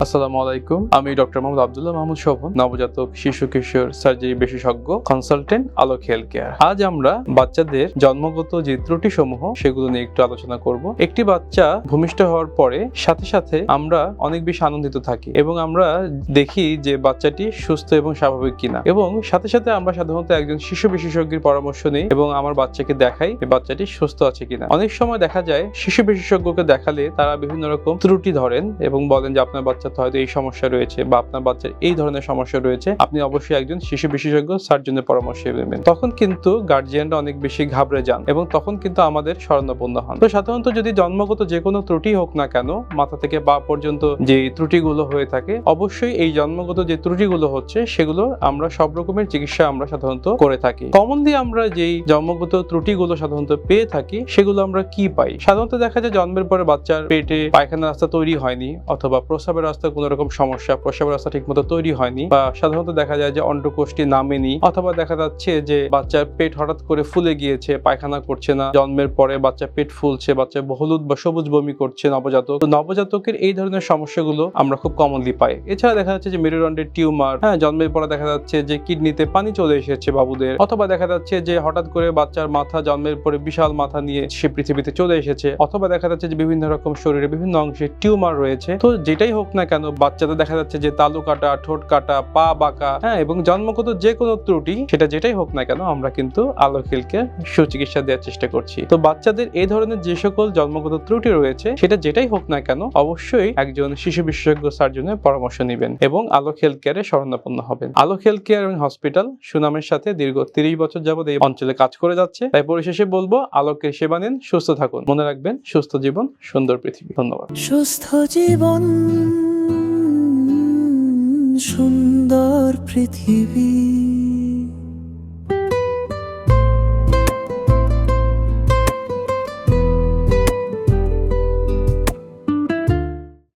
আসসালামু আলাইকুম। আমি ডক্টর মোহাম্মদ আব্দুল্লাহ মাহমুদ শোভন, নবজাতক শিশু কিশোর সার্জারি বিশেষজ্ঞ, কনসালটেন্ট, আলোক হেলথ কেয়ার। আজ আমরা বাচ্চাদের জন্মগত যে ত্রুটি সমূহ সেগুলো নিয়ে একটু আলোচনা করব। একটি বাচ্চা ভূমিষ্ঠ হওয়ার পরে সাথে সাথে আমরা অনেক বেশি আনন্দিত থাকি এবং আমরা দেখি যে বাচ্চাটি সুস্থ এবং স্বাভাবিক কিনা, এবং সাথে সাথে আমরা সাধারণত একজন শিশু বিশেষজ্ঞের পরামর্শ নিই এবং আমার বাচ্চাকে দেখাই যে বাচ্চাটি সুস্থ আছে কিনা। অনেক সময় দেখা যায় শিশু বিশেষজ্ঞকে দেখালে তারা বিভিন্ন রকম ত্রুটি ধরেন এবং বলেন যে আপনার বাচ্চা হয়তো এই সমস্যা রয়েছে বা আপনার বাচ্চার এই ধরনের সমস্যা রয়েছে, আপনি অবশ্যই একজন শিশু বিশেষজ্ঞ সার্জনের পরামর্শ নেবেন। তখন কিন্তু গার্জিয়ানরা অনেক বেশি ঘাবড়ে যান এবং তখন কিন্তু আমাদের শরণাপন্ন হন। তো সাধারণত যদি জন্মগত যে কোনো ত্রুটি হোক না কেন, মাথা থেকে পা পর্যন্ত যে ত্রুটিগুলো হয়ে থাকে, অবশ্যই এই জন্মগত যে ত্রুটিগুলো হচ্ছে সেগুলো আমরা সব রকমের চিকিৎসা আমরা সাধারণত করে থাকি। কমনলি আমরা যেই জন্মগত ত্রুটিগুলো সাধারণত পেয়ে থাকি সেগুলো আমরা কি পাই? সাধারণত দেখা যায় জন্মের পরে বাচ্চার পেটে পায়খানা রাস্তা তৈরি হয়নি, অথবা প্রস্রাবের রাস্তা কোন রকম সমস্যা, প্রস্রাবের রাস্তা ঠিকমতো তৈরি হয়নি, বা সাধারণত দেখা যায় যে অন্ডকোষটি নামেনি, অথবা দেখা যাচ্ছে যে বাচ্চার পেট হঠাৎ করে ফুলে গিয়েছে, পায়খানা করছে না, জন্মের পরে বাচ্চা পেট ফুলছে, বাচ্চা হলুদ বা সবুজ বমি করছে নবজাতক। তো নবজাতকের এই ধরনের সমস্যাগুলো আমরা খুব কমনলি পাই। এছাড়া দেখা যাচ্ছে যে মেরুদণ্ডের টিউমার, জন্মের পরে দেখা যাচ্ছে যে কিডনিতে পানি চলে এসেছে বাবুদের, অথবা দেখা যাচ্ছে যে হঠাৎ করে বাচ্চার মাথা জন্মের পরে বিশাল মাথা নিয়ে সে পৃথিবীতে চলে এসেছে, অথবা দেখা যাচ্ছে যে বিভিন্ন রকম শরীরে বিভিন্ন অংশে টিউমার রয়েছে। তো যেটাই হোক না কেন, বাচ্চাদের দেখা যাচ্ছে যে তালু কাটা, ঠোঁট কাটা, পা বাঁকা, এবং জন্মগত যে কোনো ত্রুটি, সেটা যেটাই হোক না কেন, আমরা কিন্তু আলোক হেলথ কেয়ার সুচিকিৎসা দেওয়ার চেষ্টা করছি। তো বাচ্চাদের এই ধরনের যে সকল জন্মগত ত্রুটি রয়েছে, সেটা যেটাই হোক না কেন, অবশ্যই একজন শিশু বিশেষজ্ঞ সার্জনের পরামর্শ নেবেন এবং আলোক হেলথ কেয়ারে শরণাপন্ন হবেন। আলোক হেলথ কেয়ার এবং হসপিটাল সুনামের সাথে দীর্ঘ 30 বছর যাবত এই অঞ্চলে কাজ করে যাচ্ছে। তাই পরিশেষে বলবো, আলোকের সেবা নিন, সুস্থ থাকুন। মনে রাখবেন, সুস্থ জীবন সুন্দর পৃথিবী। ধন্যবাদ। সুস্থ জীবন সুন্দর পৃথিবী।